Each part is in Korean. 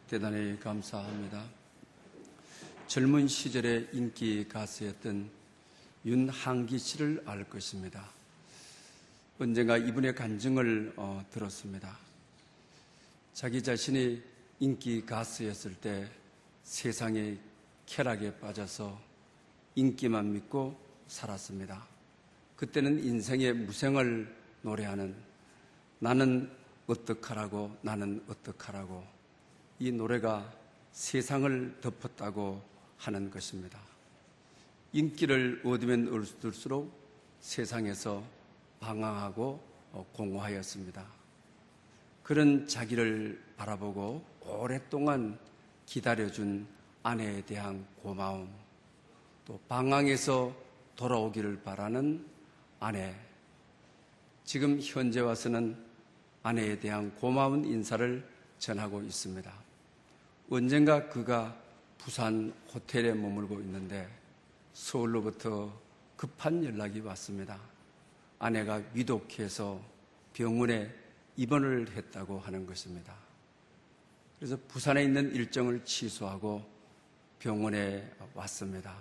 대단히 감사합니다. 젊은 시절의 인기 가수였던 윤항기 씨를 알 것입니다. 언젠가 이분의 간증을 들었습니다. 자기 자신이 인기 가수였을 때 세상의 쾌락에 빠져서 인기만 믿고 살았습니다. 그때는 인생의 무생을 노래하는 나는 어떡하라고 나는 어떡하라고 이 노래가 세상을 덮었다고 하는 것입니다. 인기를 얻으면 얻을수록 세상에서 방황하고 공허하였습니다. 그런 자기를 바라보고 오랫동안 기다려준 아내에 대한 고마움, 또 방황에서 돌아오기를 바라는 아내, 지금 현재 와서는 아내에 대한 고마운 인사를 전하고 있습니다. 언젠가 그가 부산 호텔에 머물고 있는데 서울로부터 급한 연락이 왔습니다. 아내가 위독해서 병원에 입원을 했다고 하는 것입니다. 그래서 부산에 있는 일정을 취소하고 병원에 왔습니다.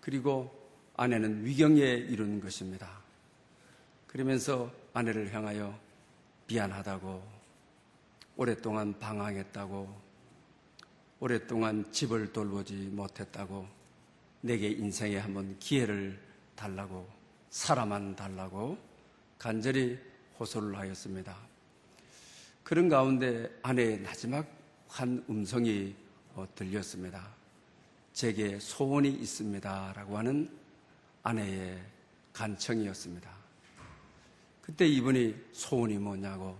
그리고 아내는 위경에 이른 것입니다. 그러면서 아내를 향하여 미안하다고, 오랫동안 방황했다고, 오랫동안 집을 돌보지 못했다고, 내게 인생에 한번 기회를 달라고, 사람만 달라고 간절히 호소를 하였습니다. 그런 가운데 아내의 마지막 한 음성이 들렸습니다. 제게 소원이 있습니다 라고 하는 아내의 간청이었습니다. 그때 이분이 소원이 뭐냐고,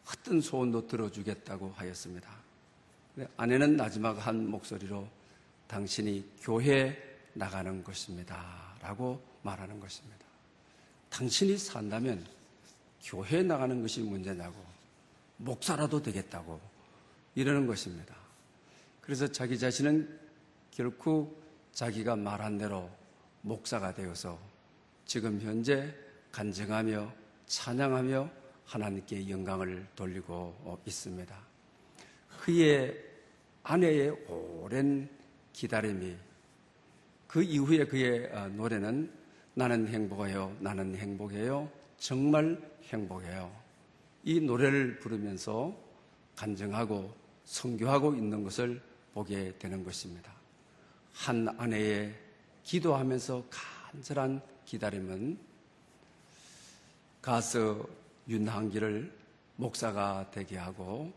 어떤 소원도 들어주겠다고 하였습니다. 아내는 마지막 한 목소리로 당신이 교회에 나가는 것입니다 라고 말하는 것입니다. 당신이 산다면 교회에 나가는 것이 문제냐고, 목사라도 되겠다고 이러는 것입니다. 그래서 자기 자신은 결코 자기가 말한 대로 목사가 되어서 지금 현재 간증하며 찬양하며 하나님께 영광을 돌리고 있습니다. 그의 아내의 오랜 기다림이, 그 이후에 그의 노래는 나는 행복해요, 나는 행복해요, 정말 행복해요. 이 노래를 부르면서 간증하고 선교하고 있는 것을 보게 되는 것입니다. 한 아내의 기도하면서 간절한 기다림은 가수 윤항기를 목사가 되게 하고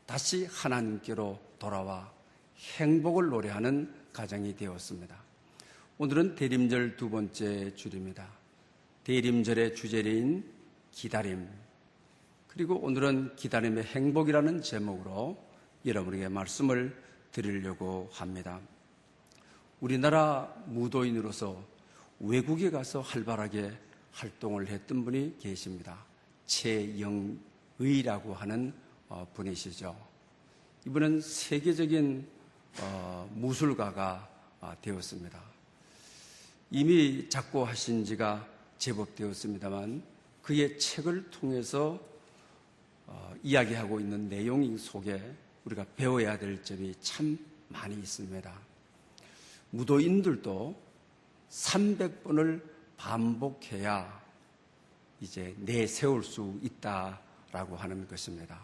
다시 하나님께로 돌아와 행복을 노래하는 가정이 되었습니다. 오늘은 대림절 두 번째 주일입니다. 대림절의 주제인 기다림, 그리고 오늘은 기다림의 행복이라는 제목으로 여러분에게 말씀을 드리려고 합니다. 우리나라 무도인으로서 외국에 가서 활발하게 활동을 했던 분이 계십니다. 최영의라고 하는 분이시죠. 이분은 세계적인 무술가가 되었습니다. 이미 작고하신 지가 제법 되었습니다만 그의 책을 통해서 이야기하고 있는 내용 속에 우리가 배워야 될 점이 참 많이 있습니다. 무도인들도 300번을 반복해야 이제 내세울 수 있다라고 하는 것입니다.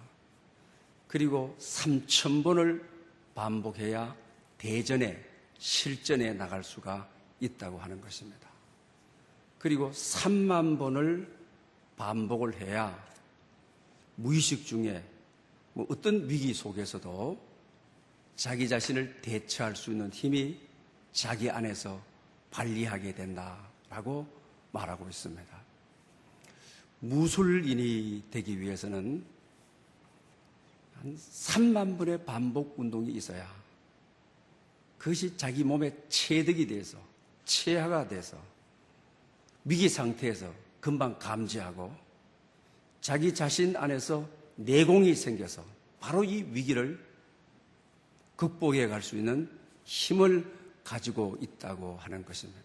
그리고 3000번을 반복해야 대전에, 실전에 나갈 수가 있다고 하는 것입니다. 그리고 3만 번을 반복을 해야 무의식 중에 어떤 위기 속에서도 자기 자신을 대처할 수 있는 힘이 자기 안에서 발휘하게 된다라고 말하고 있습니다. 무술인이 되기 위해서는 한 3만 번의 반복 운동이 있어야 그것이 자기 몸에 체득이 돼서, 체화가 돼서 위기 상태에서 금방 감지하고 자기 자신 안에서 내공이 생겨서 바로 이 위기를 극복해 갈 수 있는 힘을 가지고 있다고 하는 것입니다.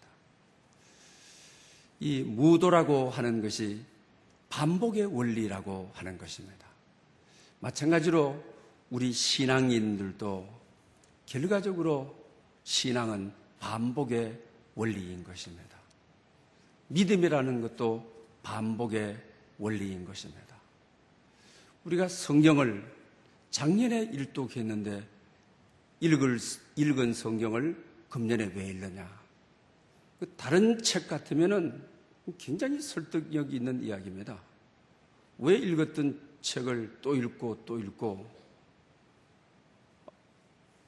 이 무도라고 하는 것이 반복의 원리라고 하는 것입니다. 마찬가지로 우리 신앙인들도 결과적으로 신앙은 반복의 원리인 것입니다. 믿음이라는 것도 반복의 원리인 것입니다. 우리가 성경을 작년에 일독했는데 읽은 성경을 금년에 왜 읽느냐? 다른 책 같으면은 굉장히 설득력 있는 이야기입니다. 왜 읽었던 책을 또 읽고 또 읽고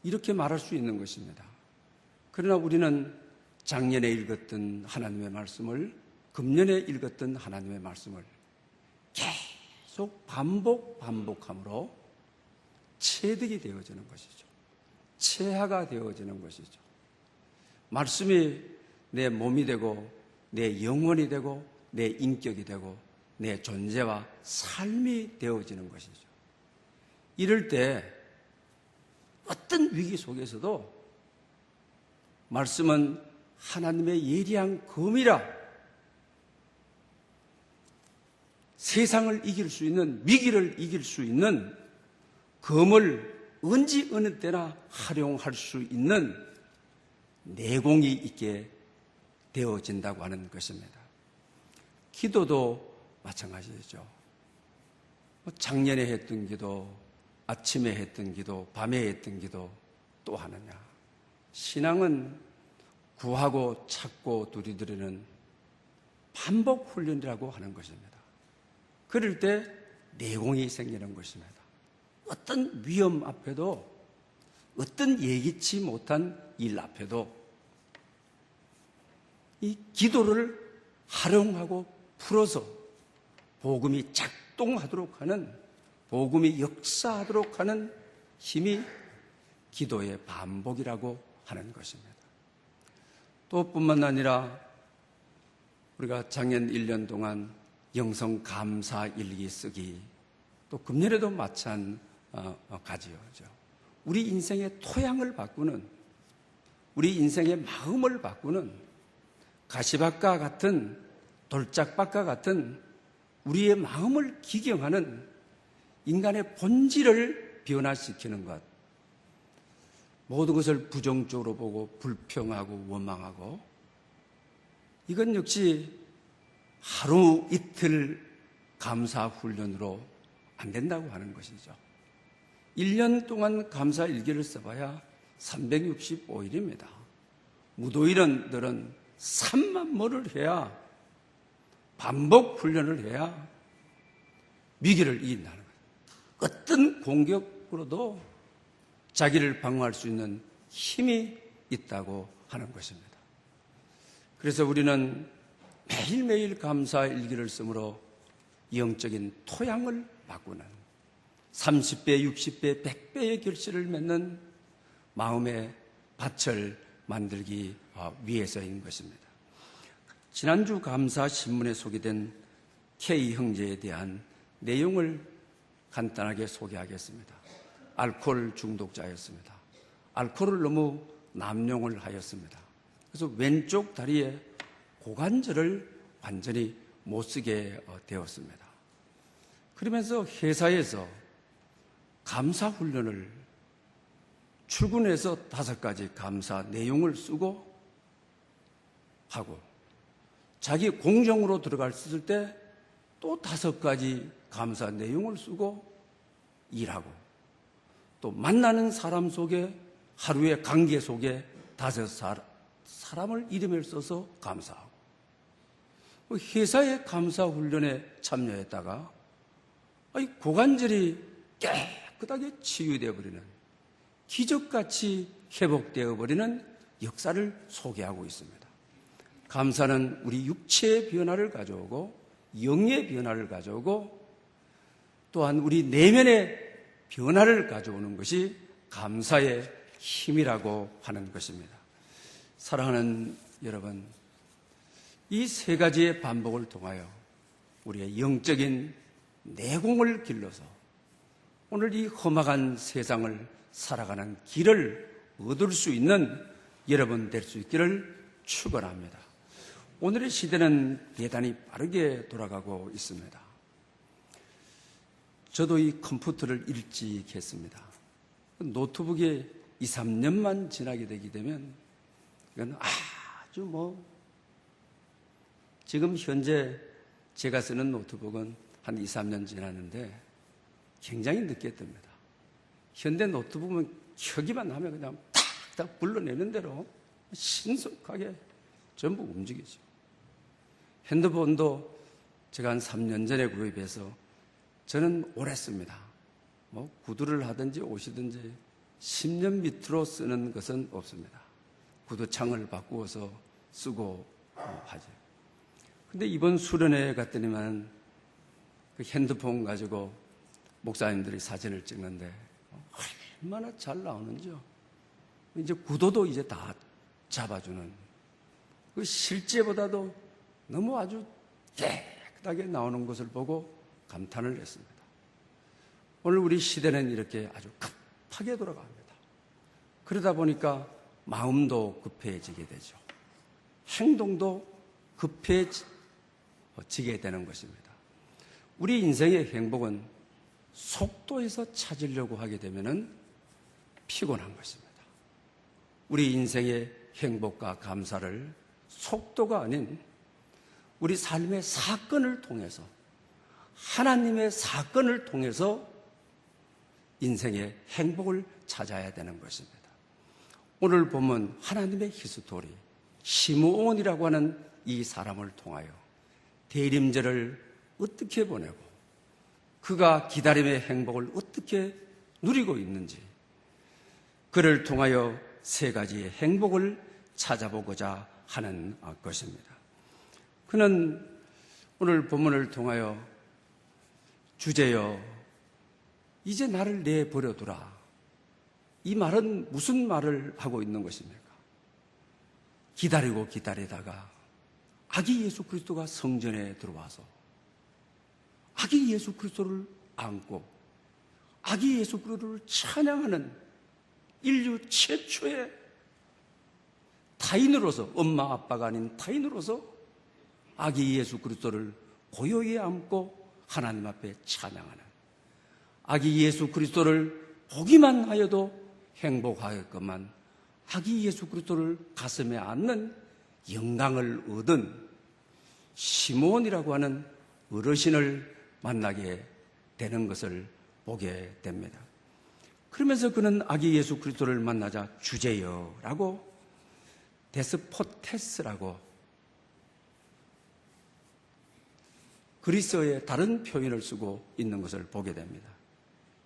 이렇게 말할 수 있는 것입니다. 그러나 우리는 작년에 읽었던 하나님의 말씀을 금년에 읽었던 하나님의 말씀을 계속 반복함으로 체득이 되어지는 것이죠. 체화가 되어지는 것이죠. 말씀이 내 몸이 되고 내 영혼이 되고 내 인격이 되고 내 존재와 삶이 되어지는 것이죠. 이럴 때 어떤 위기 속에서도 말씀은 하나님의 예리한 검이라 세상을 이길 수 있는, 위기를 이길 수 있는 검을 언제 어느 때나 활용할 수 있는 내공이 있게 되어진다고 하는 것입니다. 기도도 마찬가지죠. 작년에 했던 기도, 아침에 했던 기도, 밤에 했던 기도 또 하느냐. 신앙은 구하고 찾고 두리두리는 반복 훈련이라고 하는 것입니다. 그럴 때 내공이 생기는 것입니다. 어떤 위험 앞에도, 어떤 예기치 못한 일 앞에도 이 기도를 활용하고 풀어서 복음이 작동하도록 하는, 복음이 역사하도록 하는 힘이 기도의 반복이라고 하는 것입니다. 또 뿐만 아니라 우리가 작년 1년 동안 영성 감사 일기 쓰기, 또 금년에도 마찬가지죠. 우리 인생의 토양을 바꾸는, 우리 인생의 마음을 바꾸는 가시밭과 같은, 돌짝밭과 같은 우리의 마음을 기경하는 인간의 본질을 변화시키는 것, 모든 것을 부정적으로 보고 불평하고 원망하고, 이건 역시 하루 이틀 감사 훈련으로 안 된다고 하는 것이죠. 1년 동안 감사 일기를 써봐야 365일입니다. 무도일은 3만 번을 해야, 반복 훈련을 해야 위기를 이긴다는 거예요. 어떤 공격으로도 자기를 방어할 수 있는 힘이 있다고 하는 것입니다. 그래서 우리는 매일매일 감사 일기를 쓰므로 영적인 토양을 바꾸는 30배, 60배, 100배의 결실을 맺는 마음의 밭을 만들기 위해서인 것입니다. 지난주 감사 신문에 소개된 K 형제에 대한 내용을 간단하게 소개하겠습니다. 알코올 중독자였습니다. 알코올을 너무 남용을 하였습니다. 그래서 왼쪽 다리에 고관절을 완전히 못 쓰게 되었습니다. 그러면서 회사에서 감사 훈련을 출근해서 5가지 감사 내용을 쓰고 하고, 자기 공정으로 들어갔을 때 또 5가지 감사 내용을 쓰고 일하고, 또 만나는 사람 속에, 하루의 관계 속에 5사람을 이름을 써서 감사하고, 회사의 감사 훈련에 참여했다가 고관절이 깨끗하게 치유되어 버리는, 기적같이 회복되어 버리는 역사를 소개하고 있습니다. 감사는 우리 육체의 변화를 가져오고 영의 변화를 가져오고 또한 우리 내면의 변화를 가져오는 것이 감사의 힘이라고 하는 것입니다. 사랑하는 여러분, 이 3가지의 반복을 통하여 우리의 영적인 내공을 길러서 오늘 이 험악한 세상을 살아가는 길을 얻을 수 있는 여러분 될 수 있기를 축원합니다. 오늘의 시대는 대단히 빠르게 돌아가고 있습니다. 저도 이 컴퓨터를 일찍 했습니다. 노트북이 2, 3년만 지나게 되게 되면 이건 아주 지금 현재 제가 쓰는 노트북은 한 2, 3년 지났는데 굉장히 늦게 뜹니다. 현대 노트북은 켜기만 하면 그냥 탁탁 불러내는 대로 신속하게 전부 움직이죠. 핸드폰도 제가 한 3년 전에 구입해서 저는 오래 씁니다. 구두를 하든지 옷이든지 10년 밑으로 쓰는 것은 없습니다. 구두창을 바꾸어서 쓰고 하죠. 근데 이번 수련회 갔더니만 그 핸드폰 가지고 목사님들이 사진을 찍는데 얼마나 잘 나오는지요. 이제 구도도 이제 다 잡아주는 그 실제보다도 너무 아주 깨끗하게 나오는 것을 보고 감탄을 했습니다. 오늘 우리 시대는 이렇게 아주 급하게 돌아갑니다. 그러다 보니까 마음도 급해지게 되죠. 행동도 급해지게 되는 것입니다. 우리 인생의 행복은 속도에서 찾으려고 하게 되면 피곤한 것입니다. 우리 인생의 행복과 감사를 속도가 아닌 우리 삶의 사건을 통해서, 하나님의 사건을 통해서 인생의 행복을 찾아야 되는 것입니다. 오늘 보면 하나님의 히스토리, 시므온이라고 하는 이 사람을 통하여 대림절을 어떻게 보내고 그가 기다림의 행복을 어떻게 누리고 있는지, 그를 통하여 세 가지의 행복을 찾아보고자 하는 것입니다. 그는 오늘 본문을 통하여 주제여 이제 나를 내버려두라, 이 말은 무슨 말을 하고 있는 것입니까? 기다리고 기다리다가 아기 예수 그리스도가 성전에 들어와서 아기 예수 그리스도를 안고 아기 예수 그리스도를 찬양하는 인류 최초의 타인으로서, 엄마 아빠가 아닌 타인으로서 아기 예수 그리스도를 고요히 안고 하나님 앞에 찬양하는, 아기 예수 그리스도를 보기만 하여도 행복하겠건만 아기 예수 그리스도를 가슴에 안는 영광을 얻은 시므온이라고 하는 어르신을 만나게 되는 것을 보게 됩니다. 그러면서 그는 아기 예수 그리스도를 만나자 주제여라고, 데스포테스라고 그리스어의 다른 표현을 쓰고 있는 것을 보게 됩니다.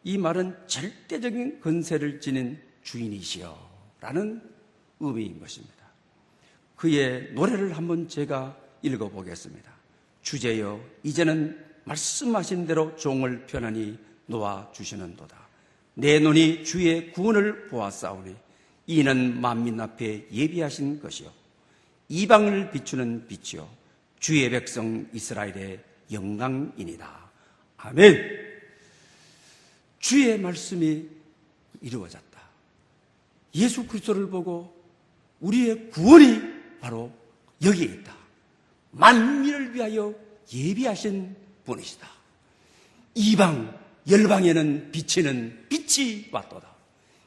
이 말은 절대적인 권세를 지닌 주인이시여 라는 의미인 것입니다. 그의 노래를 한번 제가 읽어보겠습니다. 주제여 이제는 말씀하신 대로 종을 편안히 놓아주시는도다. 내 눈이 주의 구원을 보았사오니 이는 만민 앞에 예비하신 것이요 이방을 비추는 빛이요 주의 백성 이스라엘의 영광이니이다. 아멘. 주의 말씀이 이루어졌다. 예수 그리스도를 보고 우리의 구원이 바로 여기에 있다. 만민을 위하여 예비하신 분이시다. 이방 열방에는 비치는 빛이 왔도다.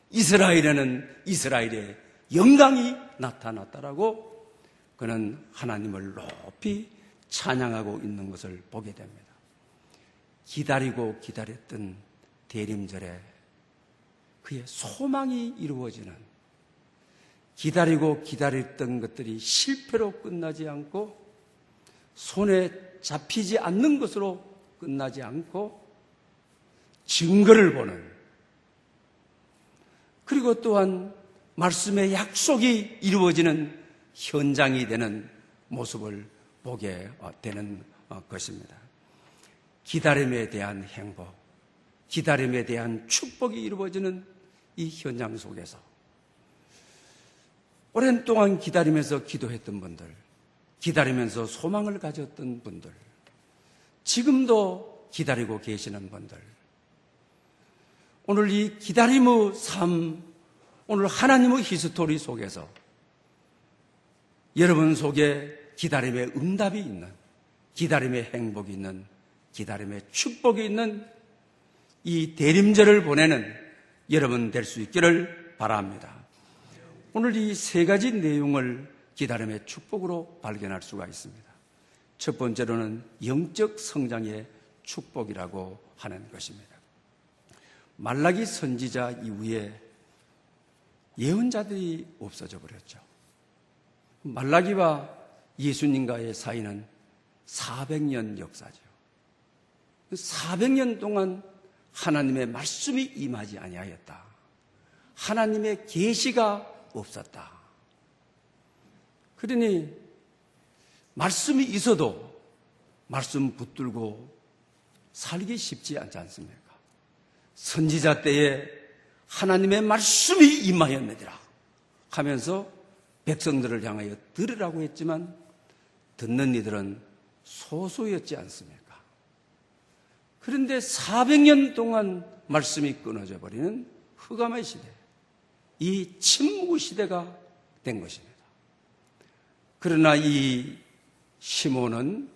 이스라엘에는 이스라엘의 영광이 나타났다라고 그는 하나님을 높이 찬양하고 있는 것을 보게 됩니다. 기다리고 기다렸던 대림절에 그의 소망이 이루어지는, 기다리고 기다렸던 것들이 실패로 끝나지 않고 손에 잡히지 않는 것으로 끝나지 않고 증거를 보는, 그리고 또한 말씀의 약속이 이루어지는 현장이 되는 모습을 보게 되는 것입니다. 기다림에 대한 행복, 기다림에 대한 축복이 이루어지는 이 현장 속에서 오랜 동안 기다리면서 기도했던 분들, 기다리면서 소망을 가졌던 분들, 지금도 기다리고 계시는 분들, 오늘 이 기다림의 삶, 오늘 하나님의 히스토리 속에서 여러분 속에 기다림의 응답이 있는, 기다림의 행복이 있는, 기다림의 축복이 있는 이 대림절을 보내는 여러분 될 수 있기를 바랍니다. 오늘 이 세 가지 내용을 기다림의 축복으로 발견할 수가 있습니다. 첫 번째로는 영적 성장의 축복이라고 하는 것입니다. 말라기 선지자 이후에 예언자들이 없어져 버렸죠. 말라기와 예수님과의 사이는 400년 역사죠. 400년 동안 하나님의 말씀이 임하지 아니하였다. 하나님의 계시가 없었다. 그러니 말씀이 있어도 말씀 붙들고 살기 쉽지 않지 않습니까? 선지자 때에 하나님의 말씀이 임하였느니라 하면서 백성들을 향하여 들으라고 했지만 듣는 이들은 소수였지 않습니까? 그런데 400년 동안 말씀이 끊어져 버리는 흑암의 시대, 이 침묵의 시대가 된 것입니다. 그러나 이 시몬은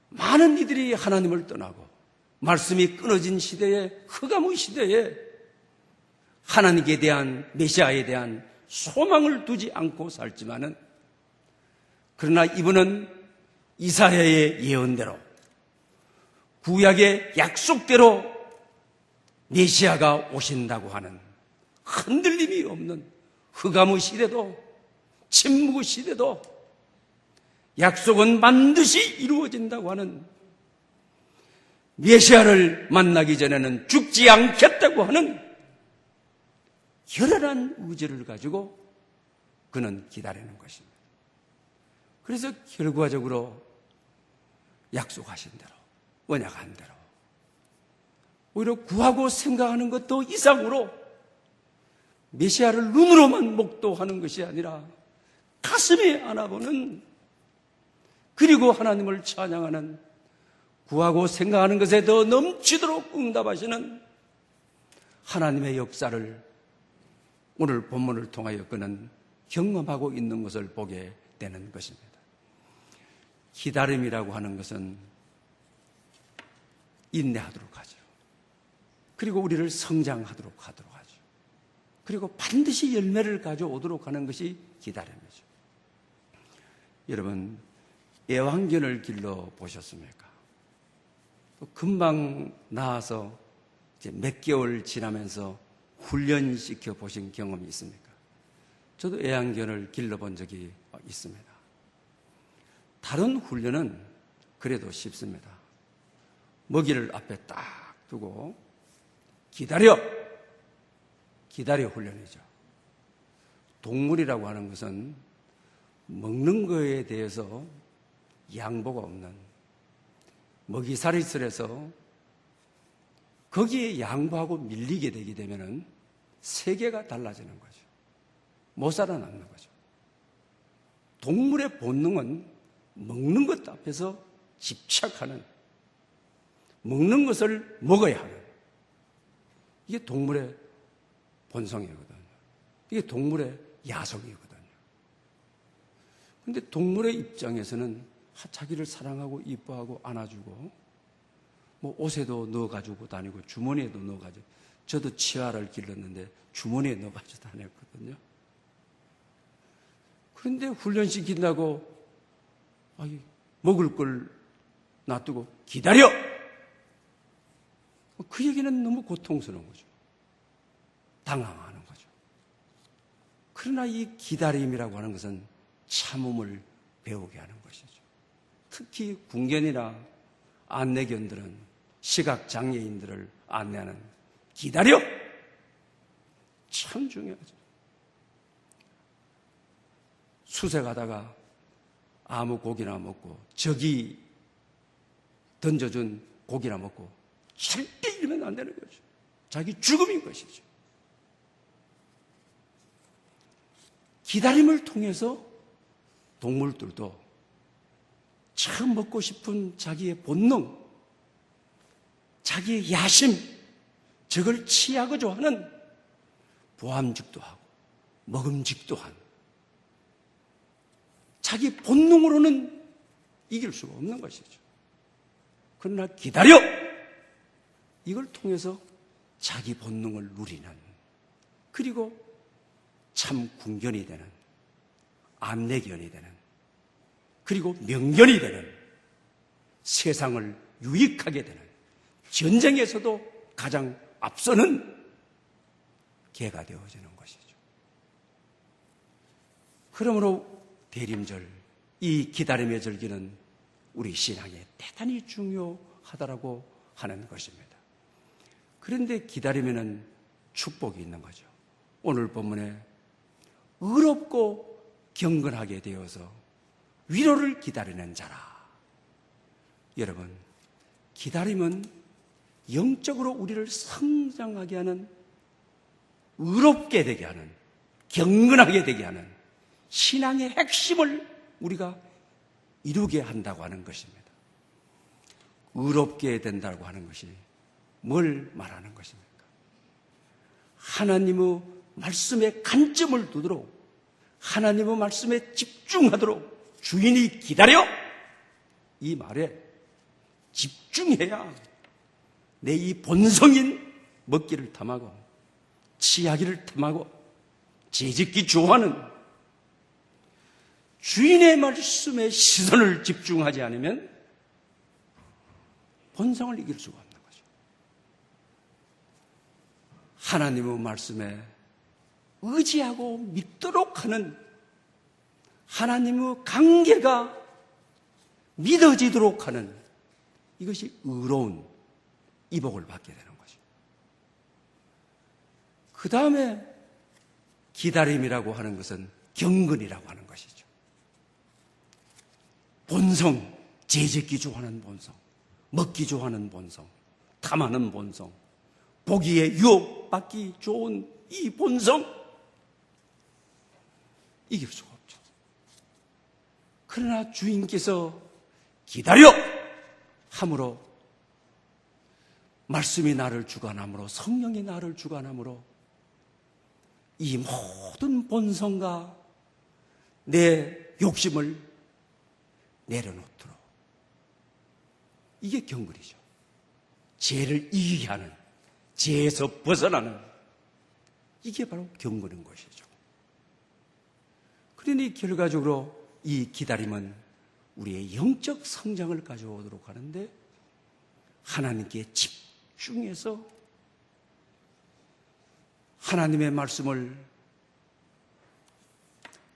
많은 이들이 하나님을 떠나고 말씀이 끊어진 시대에, 흑암의 시대에 하나님께 대한, 메시아에 대한 소망을 두지 않고 살지만은, 그러나 이분은 이사야의 예언대로, 구약의 약속대로 메시아가 오신다고 하는 흔들림이 없는 흑암의 시대도, 침묵의 시대도 약속은 반드시 이루어진다고 하는, 메시아를 만나기 전에는 죽지 않겠다고 하는 결연한 의지를 가지고 그는 기다리는 것입니다. 그래서 결과적으로 약속하신 대로, 언약한 대로, 오히려 구하고 생각하는 것도 이상으로 메시아를 눈으로만 목도하는 것이 아니라 가슴에 안아보는, 그리고 하나님을 찬양하는, 구하고 생각하는 것에 더 넘치도록 응답하시는 하나님의 역사를 오늘 본문을 통하여 그는 경험하고 있는 것을 보게 되는 것입니다. 기다림이라고 하는 것은 인내하도록 하죠. 그리고 우리를 성장하도록 하죠. 그리고 반드시 열매를 가져오도록 하는 것이 기다림이죠. 여러분, 애완견을 길러 보셨습니까? 금방 나와서 이제 몇 개월 지나면서 훈련시켜 보신 경험이 있습니까? 저도 애완견을 길러본 적이 있습니다. 다른 훈련은 그래도 쉽습니다. 먹이를 앞에 딱 두고 기다려 훈련이죠. 동물이라고 하는 것은 먹는 거에 대해서 양보가 없는, 먹이살이설에서 거기에 양보하고 밀리게 되게 되면은 세계가 달라지는 거죠. 못 살아남는 거죠. 동물의 본능은 먹는 것 앞에서 집착하는, 먹는 것을 먹어야 하는, 이게 동물의 본성이거든요. 이게 동물의 야성이거든요. 그런데 동물의 입장에서는 자기를 사랑하고 이뻐하고 안아주고, 뭐 옷에도 넣어가지고 다니고 주머니에도 넣어가지고, 저도 치아를 길렀는데 주머니에 넣어가지고 다녔거든요. 그런데 훈련시킨다고 먹을 걸 놔두고 기다려! 그 얘기는 너무 고통스러운 거죠. 당황하는 거죠. 그러나 이 기다림이라고 하는 것은 참음을 배우게 하는 것이죠. 특히 군견이나 안내견들은 시각장애인들을 안내하는 기다려! 참 중요하죠. 숯에 가다가 아무 고기나 먹고 적이 던져준 고기나 먹고 절대 이러면 안 되는 거죠. 자기 죽음인 것이죠. 기다림을 통해서 동물들도 참 먹고 싶은 자기의 본능, 자기의 야심, 저걸 취하고자 하는 보암직도 하고 먹음직도 한 자기 본능으로는 이길 수가 없는 것이죠. 그러나 기다려! 이걸 통해서 자기 본능을 누리는, 그리고 참 궁견이 되는, 안내견이 되는, 그리고 명견이 되는, 세상을 유익하게 되는, 전쟁에서도 가장 앞서는 개가 되어지는 것이죠. 그러므로 대림절, 이 기다림의 절기는 우리 신앙에 대단히 중요하다라고 하는 것입니다. 그런데 기다림에는 축복이 있는 거죠. 오늘 본문에 의롭고 경건하게 되어서 위로를 기다리는 자라. 여러분, 기다림은 영적으로 우리를 성장하게 하는, 의롭게 되게 하는, 경건하게 되게 하는 신앙의 핵심을 우리가 이루게 한다고 하는 것입니다. 의롭게 된다고 하는 것이 뭘 말하는 것입니까? 하나님의 말씀에 관점을 두도록, 하나님의 말씀에 집중하도록 주인이 기다려! 이 말에 집중해야 내 이 본성인 먹기를 탐하고 취하기를 탐하고 죄짓기 좋아하는 주인의 말씀에 시선을 집중하지 않으면 본성을 이길 수가 없는 거죠. 하나님의 말씀에 의지하고 믿도록 하는 하나님의 관계가 믿어지도록 하는, 이것이 의로운 이복을 받게 되는 거죠. 그 다음에 기다림이라고 하는 것은 경건이라고 하는 것이죠. 본성, 죄짓기 좋아하는 본성, 먹기 좋아하는 본성, 탐하는 본성, 보기에 유혹받기 좋은 이 본성, 이길 수가 없죠. 그러나 주인께서 기다려! 함으로, 말씀이 나를 주관함으로, 성령이 나를 주관함으로 이 모든 본성과 내 욕심을 내려놓도록, 이게 경건이죠. 죄를 이기게 하는, 죄에서 벗어나는, 이게 바로 경건인 것이죠. 그러니 결과적으로 이 기다림은 우리의 영적 성장을 가져오도록 하는데, 하나님께 집중해서 하나님의 말씀을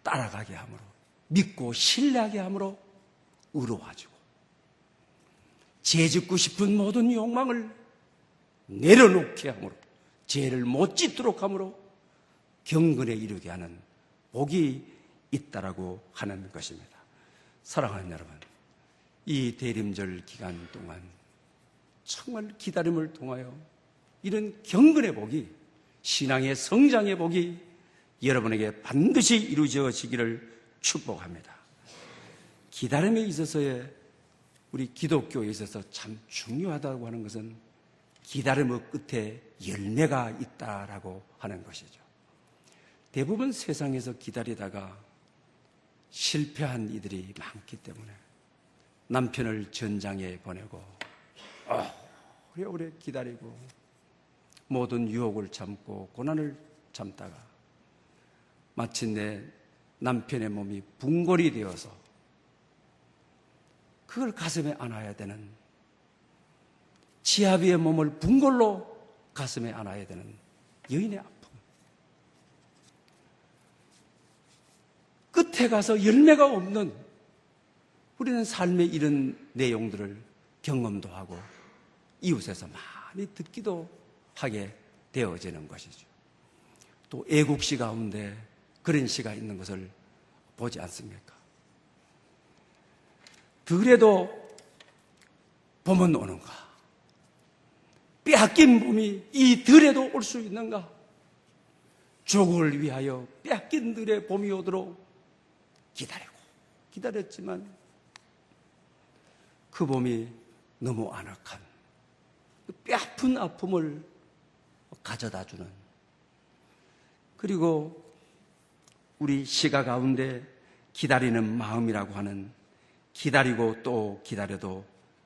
따라가게 함으로, 믿고 신뢰하게 함으로 의로워지고, 죄짓고 싶은 모든 욕망을 내려놓게 함으로, 죄를 못 짓도록 함으로 경건에 이르게 하는 복이 있다라고 하는 것입니다. 사랑하는 여러분, 이 대림절 기간 동안 정말 기다림을 통하여 이런 경건의 복이, 신앙의 성장의 복이 여러분에게 반드시 이루어지기를 축복합니다. 기다림에 있어서의, 우리 기독교에 있어서 참 중요하다고 하는 것은 기다림의 끝에 열매가 있다라고 하는 것이죠. 대부분 세상에서 기다리다가 실패한 이들이 많기 때문에 남편을 전장에 보내고 오래오래 기다리고 모든 유혹을 참고 고난을 참다가 마침내 남편의 몸이 붕골이 되어서 그걸 가슴에 안아야 되는, 지아비의 몸을 붕골로 가슴에 안아야 되는 여인의 아픔, 끝에 가서 열매가 없는, 우리는 삶의 이런 내용들을 경험도 하고 이웃에서 많이 듣기도 하게 되어지는 것이죠. 또 애국시 가운데 그런 시가 있는 것을 보지 않습니까? 들에도 봄은 오는가? 빼앗긴 봄이 이 들에도 올 수 있는가? 조국을 위하여 빼앗긴 들에 봄이 오도록 기다렸지만 그 봄이 너무 안악한, 뼈아픈 아픔을 가져다주는, 그리고 우리 시가 가운데 기다리는 마음이라고 하는, 기다리고 또 기다려도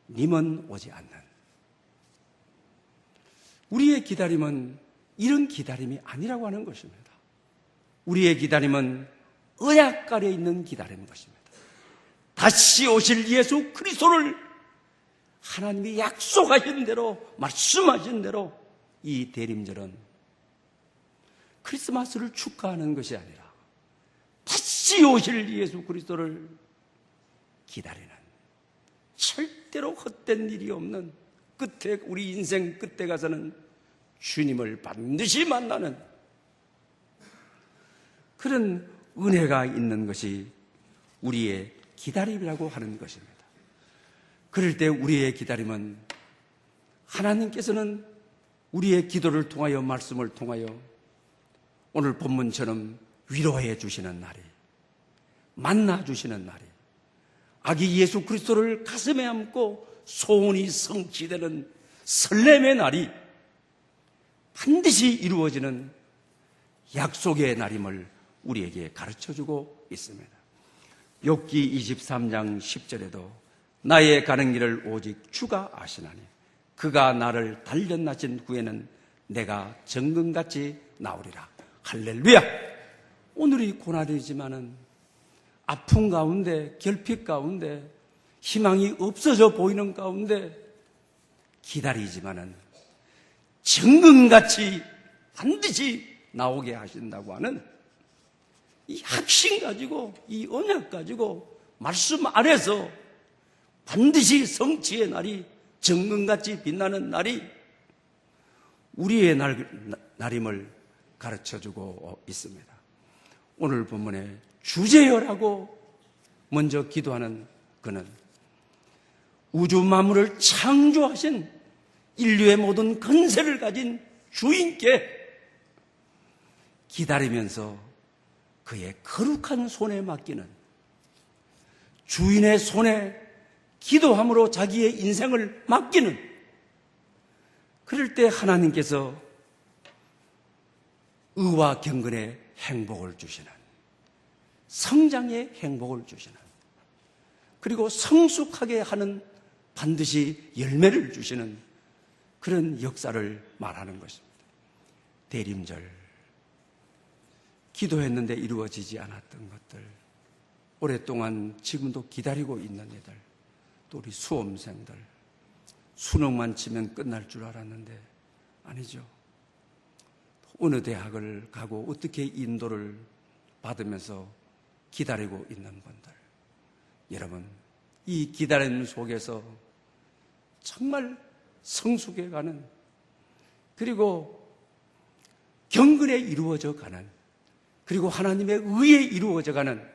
님은 오지 않는, 우리의 기다림은 이런 기다림이 아니라고 하는 것입니다. 우리의 기다림은 언약 아래 있는 기다림인 것입니다. 다시 오실 예수 그리스도를 하나님이 약속하신 대로, 말씀하신 대로 이 대림절은 크리스마스를 축하하는 것이 아니라 다시 오실 예수 그리스도를 기다리는, 절대로 헛된 일이 없는, 끝에 우리 인생 끝에 가서는 주님을 반드시 만나는 그런 은혜가 있는 것이 우리의 기다림이라고 하는 것입니다. 그럴 때 우리의 기다림은 하나님께서는 우리의 기도를 통하여, 말씀을 통하여 오늘 본문처럼 위로해 주시는 날이, 만나 주시는 날이, 아기 예수 그리스도를 가슴에 안고 소원이 성취되는 설렘의 날이 반드시 이루어지는 약속의 날임을 우리에게 가르쳐주고 있습니다. 욥기 23장 10절에도 나의 가는 길을 오직 주가 아시나니 그가 나를 단련하신 후에는 내가 정금같이 나오리라. 할렐루야! 오늘이 고난이지만은 아픔 가운데, 결핍 가운데, 희망이 없어져 보이는 가운데 기다리지만은 정금같이 반드시 나오게 하신다고 하는 이 확신 가지고, 이 언약 가지고, 말씀 아래서 반드시 성취의 날이, 정금같이 빛나는 날이 우리의 날임을 가르쳐주고 있습니다. 오늘 본문에 주제여라고 먼저 기도하는 그는 우주 만물을 창조하신 인류의 모든 권세를 가진 주인께 기다리면서 그의 거룩한 손에 맡기는, 주인의 손에 기도함으로 자기의 인생을 맡기는, 그럴 때 하나님께서 의와 경건의 행복을 주시는, 성장의 행복을 주시는, 그리고 성숙하게 하는 반드시 열매를 주시는 그런 역사를 말하는 것입니다. 대림절, 기도했는데 이루어지지 않았던 것들, 오랫동안 지금도 기다리고 있는 애들, 또 우리 수험생들, 수능만 치면 끝날 줄 알았는데 아니죠. 어느 대학을 가고 어떻게 인도를 받으면서 기다리고 있는 분들, 여러분, 이 기다림 속에서 정말 성숙해가는, 그리고 경건에 이루어져가는, 그리고 하나님의 의에 이루어져가는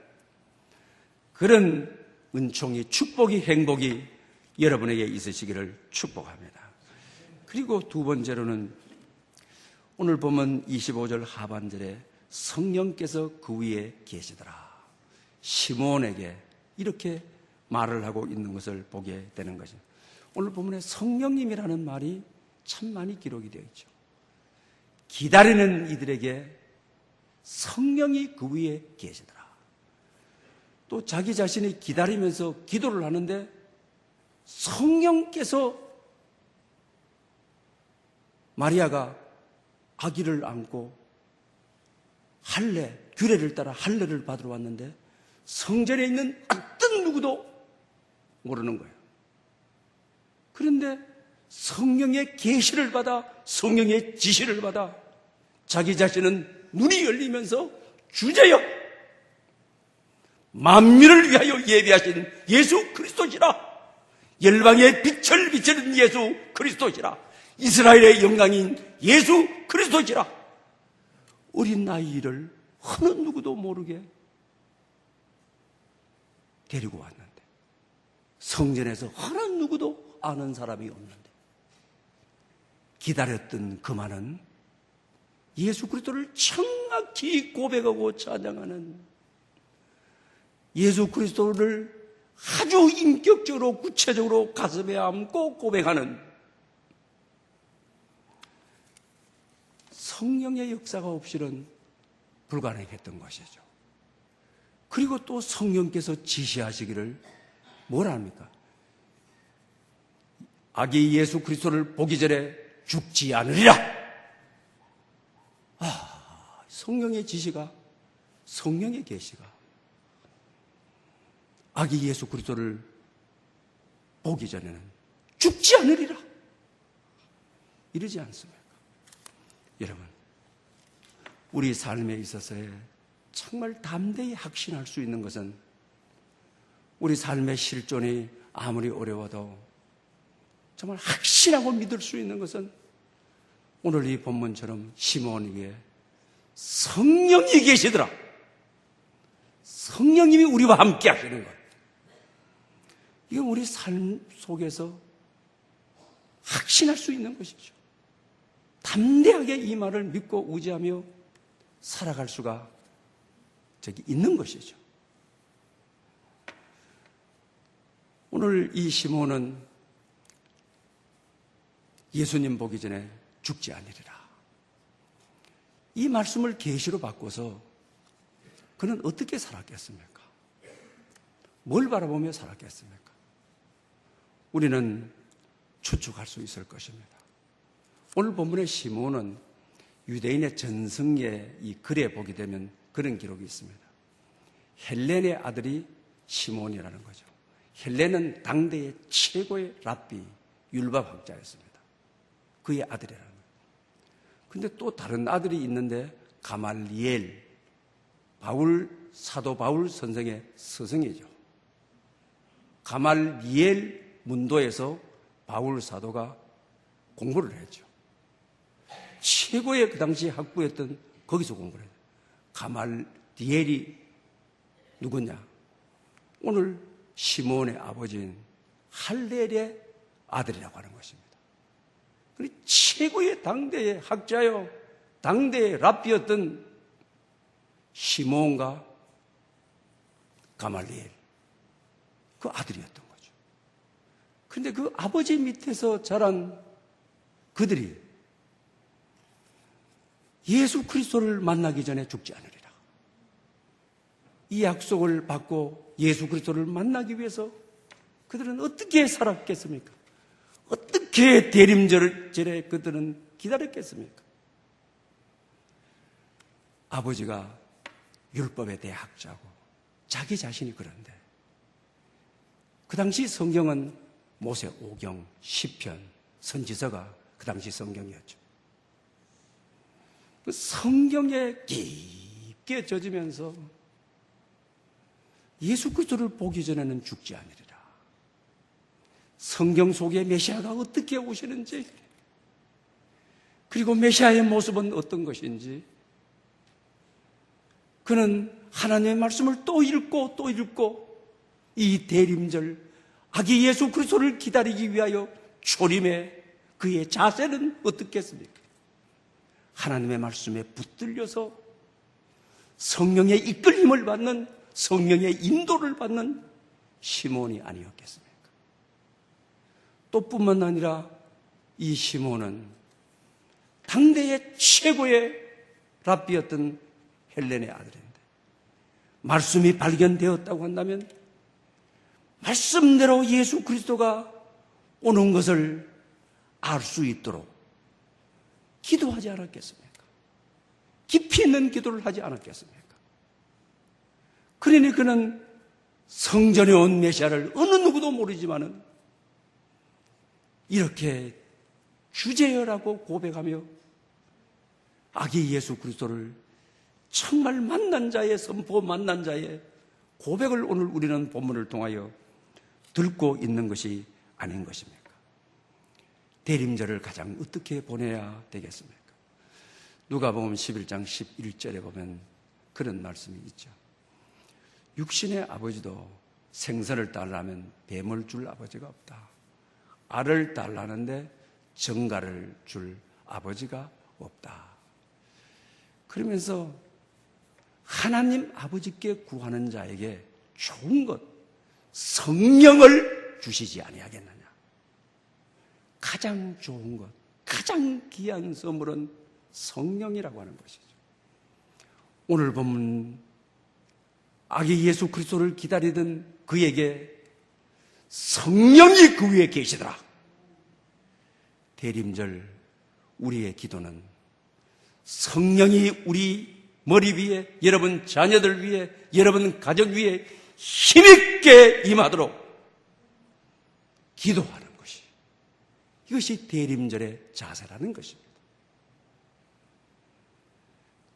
그런 은총이, 축복이, 행복이 여러분에게 있으시기를 축복합니다. 그리고 두 번째로는 오늘 보면 25절 하반절에 성령께서 그 위에 계시더라, 시몬에게 이렇게 말을 하고 있는 것을 보게 되는 것입니다. 오늘 본문에 성령님이라는 말이 참 많이 기록이 되어 있죠. 기다리는 이들에게 성령이 그 위에 계시더라. 또 자기 자신이 기다리면서 기도를 하는데 성령께서, 마리아가 아기를 안고 할례, 규례를 따라 할례를 받으러 왔는데 성전에 있는 어떤 누구도 모르는 거예요. 그런데 성령의 계시를 받아, 성령의 지시를 받아 자기 자신은 눈이 열리면서 주제여, 만민을 위하여 예비하신 예수 그리스도시라, 열방의 빛을 비추는 예수 그리스도시라, 이스라엘의 영광인 예수 그리스도시라, 어린 나이를 어느 누구도 모르게 데리고 왔는데, 성전에서 어느 누구도 아는 사람이 없는데 기다렸던 그만은 예수 그리스도를 정확히 고백하고 찬양하는, 예수 그리스도를 아주 인격적으로 구체적으로 가슴에 안고 고백하는 성령의 역사가 없이는 불가능했던 것이죠. 그리고 또 성령께서 지시하시기를 뭐라 합니까? 아기 예수 그리스도를 보기 전에 죽지 않으리라. 성령의 지시가, 성령의 계시가 아기 예수 그리스도를 보기 전에는 죽지 않으리라 이러지 않습니까? 여러분, 우리 삶에 있어서의 정말 담대히 확신할 수 있는 것은 우리 삶의 실존이 아무리 어려워도 정말 확신하고 믿을 수 있는 것은 오늘 이 본문처럼 시몬 위에 성령이 계시더라. 성령님이 우리와 함께 하시는 것. 이건 우리 삶 속에서 확신할 수 있는 것이죠. 담대하게 이 말을 믿고 의지하며 살아갈 수가 있는 것이죠. 오늘 이 시몬은 예수님 보기 전에 죽지 않으리라. 이 말씀을 계시로 바꿔서 그는 어떻게 살았겠습니까? 뭘 바라보며 살았겠습니까? 우리는 추측할 수 있을 것입니다. 오늘 본문의 시몬은 유대인의 전승의 이 글에 보게 되면 그런 기록이 있습니다. 헬렌의 아들이 시몬이라는 거죠. 헬렌은 당대의 최고의 랍비, 율법학자였습니다. 그의 아들이라는 거예요. 근데 또 다른 아들이 있는데 가말리엘, 사도 바울 선생의 스승이죠. 가말리엘 문도에서 바울 사도가 공부를 했죠. 최고의 그 당시 학부였던 거기서 공부를 했죠. 가말리엘이 누구냐? 오늘 시몬의 아버지인 할렐의 아들이라고 하는 것입니다. 최고의 당대의 학자요, 당대의 랍비였던 시몬과 가말리엘, 그 아들이었던 거죠. 그런데 그 아버지 밑에서 자란 그들이 예수 그리스도를 만나기 전에 죽지 않으리라. 이 약속을 받고 예수 그리스도를 만나기 위해서 그들은 어떻게 살았겠습니까? 어떻게 대림절에 그들은 기다렸겠습니까? 아버지가 율법의 대학자고 자기 자신이 그런데 그 당시 성경은 모세 오경, 시편, 선지서가 그 당시 성경이었죠. 그 성경에 깊게 젖으면서 예수 그리스도를 보기 전에는 죽지 않으리라. 성경 속에 메시아가 어떻게 오시는지, 그리고 메시아의 모습은 어떤 것인지, 그는 하나님의 말씀을 또 읽고 또 읽고 이 대림절 아기 예수 그리스도를 기다리기 위하여 초림해 그의 자세는 어떻겠습니까? 하나님의 말씀에 붙들려서 성령의 이끌림을 받는, 성령의 인도를 받는 시몬이 아니었겠습니까? 또 뿐만 아니라 이 시몬은 당대의 최고의 랍비였던 헬렌의 아들인데 말씀이 발견되었다고 한다면 말씀대로 예수 그리스도가 오는 것을 알 수 있도록 기도하지 않았겠습니까? 깊이 있는 기도를 하지 않았겠습니까? 그러니 그는 성전에 온 메시아를 어느 누구도 모르지만은 이렇게 주제여라고 고백하며 아기 예수 그리스도를 정말 만난 자의 선포, 만난 자의 고백을 오늘 우리는 본문을 통하여 듣고 있는 것이 아닌 것입니까? 대림절을 가장 어떻게 보내야 되겠습니까? 누가복음 11장 11절에 보면 그런 말씀이 있죠. 육신의 아버지도 생선을 달라면 뱀을 줄 아버지가 없다. 알을 달라는데 정갈을 줄 아버지가 없다. 그러면서 하나님 아버지께 구하는 자에게 좋은 것, 성령을 주시지 아니하겠느냐. 가장 좋은 것, 가장 귀한 선물은 성령이라고 하는 것이죠. 오늘 본문 아기 예수 그리스도를 기다리던 그에게 성령이 그 위에 계시더라. 대림절 우리의 기도는 성령이 우리 머리 위에, 여러분 자녀들 위에, 여러분 가족 위에 힘있게 임하도록 기도하는 것이, 이것이 대림절의 자세라는 것입니다.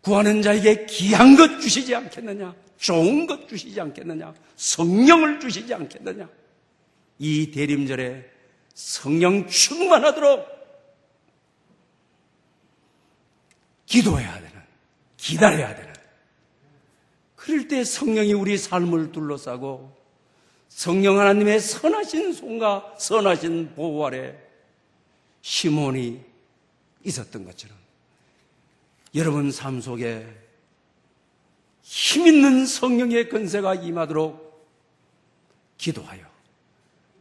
구하는 자에게 귀한 것 주시지 않겠느냐? 좋은 것 주시지 않겠느냐? 성령을 주시지 않겠느냐? 이 대림절에 성령 충만하도록 기도해야 되는, 기다려야 되는, 그럴 때 성령이 우리 삶을 둘러싸고 성령 하나님의 선하신 손과 선하신 보호 아래 시몬이 있었던 것처럼 여러분 삶 속에 힘있는 성령의 권세가 임하도록 기도하여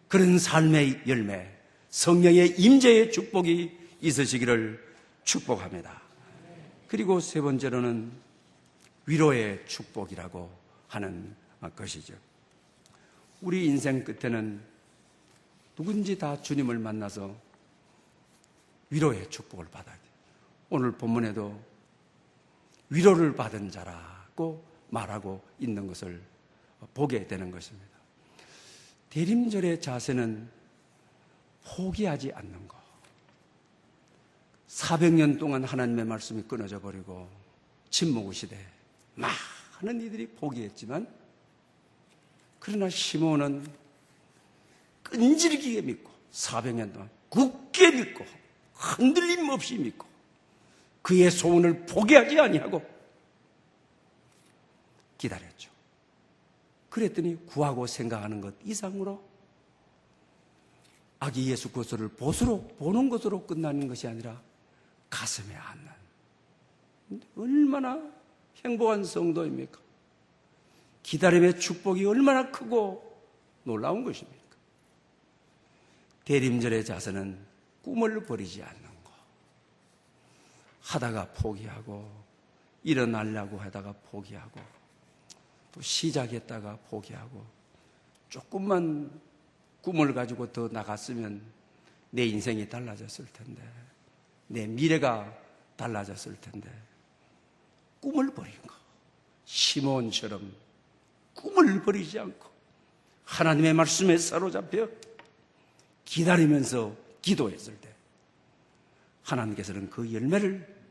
그런 삶의 열매, 성령의 임재의 축복이 있으시기를 축복합니다. 그리고 세 번째로는 위로의 축복이라고 하는 것이죠. 우리 인생 끝에는 누군지 다 주님을 만나서 위로의 축복을 받아야 돼요. 오늘 본문에도 위로를 받은 자라고 말하고 있는 것을 보게 되는 것입니다. 대림절의 자세는 포기하지 않는 것. 400년 동안 하나님의 말씀이 끊어져 버리고 침묵의 시대, 많은 이들이 포기했지만, 그러나 시몬은 끈질기게 믿고 400년 동안 굳게 믿고 흔들림 없이 믿고 그의 소원을 포기하지 아니하고 기다렸죠. 그랬더니 구하고 생각하는 것 이상으로 아기 예수 그리스도를 보수로 보는 것으로 끝나는 것이 아니라 가슴에 안는, 얼마나 행복한 성도입니까? 기다림의 축복이 얼마나 크고 놀라운 것입니까? 대림절의 자세는 꿈을 버리지 않는 것. 하다가 포기하고, 일어나려고 하다가 포기하고, 또 시작했다가 포기하고, 조금만 꿈을 가지고 더 나갔으면 내 인생이 달라졌을 텐데, 내 미래가 달라졌을 텐데, 꿈을 버린 거. 시몬처럼 꿈을 버리지 않고 하나님의 말씀에 사로잡혀 기다리면서 기도했을 때 하나님께서는 그 열매를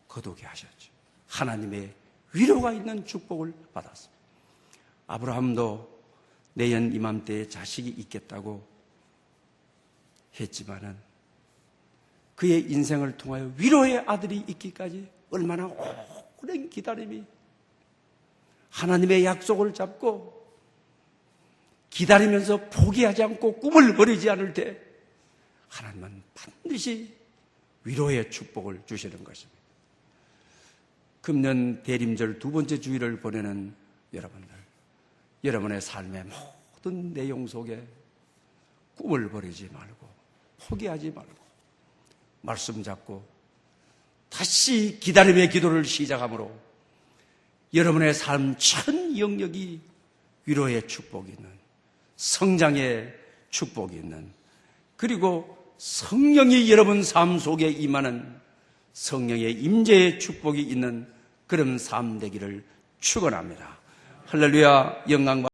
거두게 하셨죠. 하나님의 위로가 있는 축복을 받았습니다. 아브라함도 내년 이맘때에 자식이 있겠다고 했지만은 그의 인생을 통하여 위로의 아들이 있기까지 얼마나 오랜 기다림이, 하나님의 약속을 잡고 기다리면서 포기하지 않고 꿈을 버리지 않을 때 하나님은 반드시 위로의 축복을 주시는 것입니다. 금년 대림절 두 번째 주일을 보내는 여러분들, 여러분의 삶의 모든 내용 속에 꿈을 버리지 말고 포기하지 말고 말씀 잡고 다시 기다림의 기도를 시작함으로 여러분의 삶 전 영역이 위로의 축복이 있는, 성장의 축복이 있는, 그리고 성령이 여러분 삶 속에 임하는 성령의 임재의 축복이 있는 그런 삶 되기를 축원합니다. 할렐루야, 영광